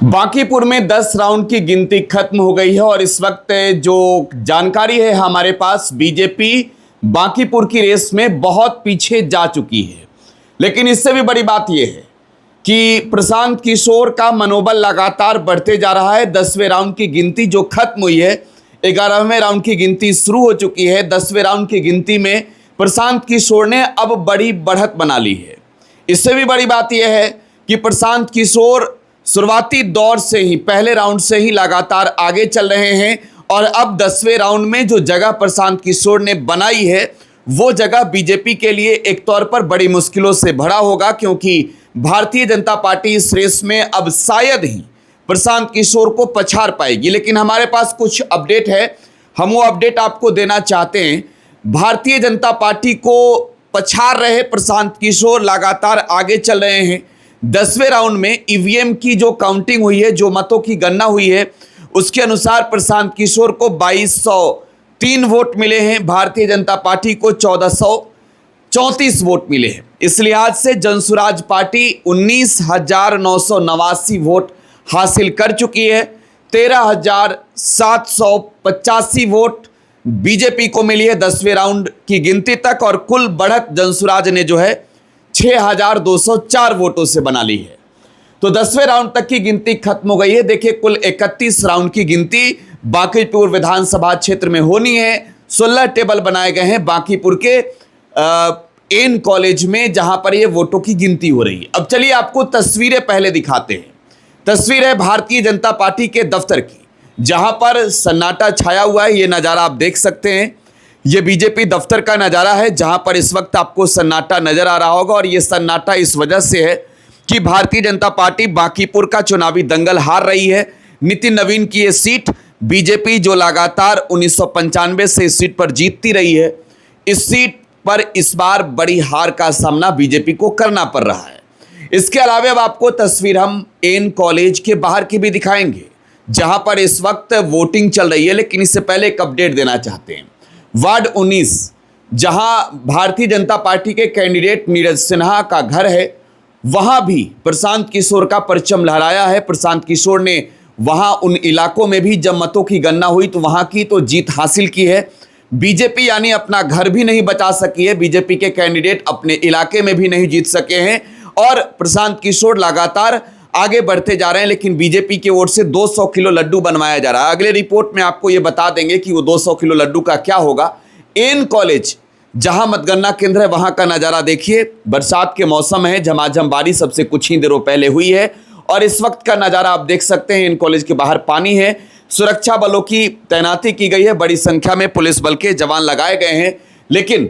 बांकीपुर में 10 राउंड की गिनती खत्म हो गई है और इस वक्त जो जानकारी है हमारे पास, बीजेपी बांकीपुर की रेस में बहुत पीछे जा चुकी है। लेकिन इससे भी बड़ी बात यह है कि प्रशांत किशोर का मनोबल लगातार बढ़ते जा रहा है। 10वें राउंड की गिनती जो खत्म हुई है, 11वें राउंड की गिनती शुरू हो चुकी है। 10वें राउंड की गिनती में प्रशांत किशोर ने अब बड़ी बढ़त बना ली है। इससे भी बड़ी बात यह है कि प्रशांत किशोर शुरुआती दौर से ही, पहले राउंड से ही लगातार आगे चल रहे हैं और अब 10वें राउंड में जो जगह प्रशांत किशोर ने बनाई है वो जगह बीजेपी के लिए एक तौर पर बड़ी मुश्किलों से भरा होगा, क्योंकि भारतीय जनता पार्टी इस रेस में अब शायद ही प्रशांत किशोर को पछाड़ पाएगी। लेकिन हमारे पास कुछ अपडेट है, हम वो अपडेट आपको देना चाहते हैं। भारतीय जनता पार्टी को पछाड़ रहे प्रशांत किशोर लगातार आगे चल रहे हैं। 10वें राउंड में ईवीएम की जो काउंटिंग हुई है, जो मतों की गणना हुई है, उसके अनुसार प्रशांत किशोर को 2203 वोट मिले हैं, भारतीय जनता पार्टी को 1434 वोट मिले हैं। इस लिहाज से जनसुराज पार्टी 19,989 वोट हासिल कर चुकी है। 13,785 वोट बीजेपी को मिली है 10वें राउंड की गिनती तक, और कुल बढ़त जनसुराज ने जो है 6,204 वोटों से बना ली है। तो 10वें राउंड तक की गिनती खत्म हो गई है। देखिए, कुल 31 राउंड की गिनती बांकीपुर विधानसभा क्षेत्र में होनी है। 16 टेबल बनाए गए हैं बांकीपुर के एन कॉलेज में, जहां पर ये वोटों की गिनती हो रही है। अब चलिए आपको तस्वीरें पहले दिखाते हैं। तस्वीर है भारतीय जनता पार्टी के दफ्तर की, जहां पर सन्नाटा छाया हुआ है। ये नज़ारा आप देख सकते हैं, ये बीजेपी दफ्तर का नज़ारा है, जहां पर इस वक्त आपको सन्नाटा नजर आ रहा होगा। और ये सन्नाटा इस वजह से है कि भारतीय जनता पार्टी बांकीपुर का चुनावी दंगल हार रही है। नितिन नवीन की ये सीट, बीजेपी जो लगातार 1995 से इस सीट पर जीतती रही है, इस सीट पर इस बार बड़ी हार का सामना बीजेपी को करना पड़ रहा है। इसके अलावा अब आपको तस्वीर हम एन कॉलेज के बाहर की भी दिखाएंगे, जहां पर इस वक्त वोटिंग चल रही है। लेकिन इससे पहले एक अपडेट देना चाहते हैं। वार्ड 19, जहां भारतीय जनता पार्टी के कैंडिडेट नीरज सिन्हा का घर है, वहां भी प्रशांत किशोर का परचम लहराया है। प्रशांत किशोर ने वहां उन इलाकों में भी जब मतों की गणना हुई तो वहां की तो जीत हासिल की है। बीजेपी यानी अपना घर भी नहीं बचा सकी है, बीजेपी के कैंडिडेट अपने इलाके में भी नहीं जीत सके हैं और प्रशांत किशोर लगातार आगे बढ़ते जा रहे हैं। लेकिन बीजेपी की ओर से 200 किलो लड्डू बनवाया जा रहा है। अगले रिपोर्ट में आपको यह बता देंगे कि वो 200 किलो लड्डू का क्या होगा। एन कॉलेज जहां मतगणना केंद्र है, वहां का नजारा देखिए। बरसात के मौसम है, झमाझम बारिश सबसे कुछ ही देरों पहले हुई है और इस वक्त का नजारा आप देख सकते हैं। इन कॉलेज के बाहर पानी है, सुरक्षा बलों की तैनाती की गई है, बड़ी संख्या में पुलिस बल के जवान लगाए गए हैं। लेकिन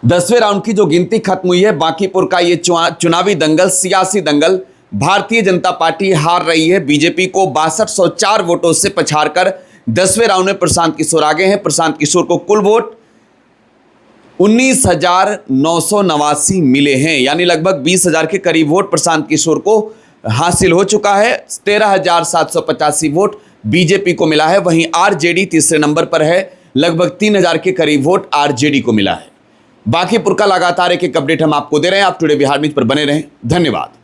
10वें राउंड की जो गिनती खत्म हुई है, बांकीपुर का ये चुनावी दंगल, सियासी दंगल, भारतीय जनता पार्टी हार रही है। बीजेपी को 6204 वोटों से पछाड़कर 10वें राउंड में प्रशांत किशोर आगे हैं। प्रशांत किशोर को कुल वोट 19,989 मिले हैं, यानी लगभग 20,000 के करीब वोट प्रशांत किशोर को हासिल हो चुका है। 13,785 वोट बीजेपी को मिला है। वहीं आरजेडी तीसरे नंबर पर है, लगभग 3,000 के करीब वोट आरजेडी को मिला है। बांकीपुर का लगातार एक अपडेट हम आपको दे रहे हैं। आप टुडे बिहार न्यूज़ पर बने रहें। धन्यवाद।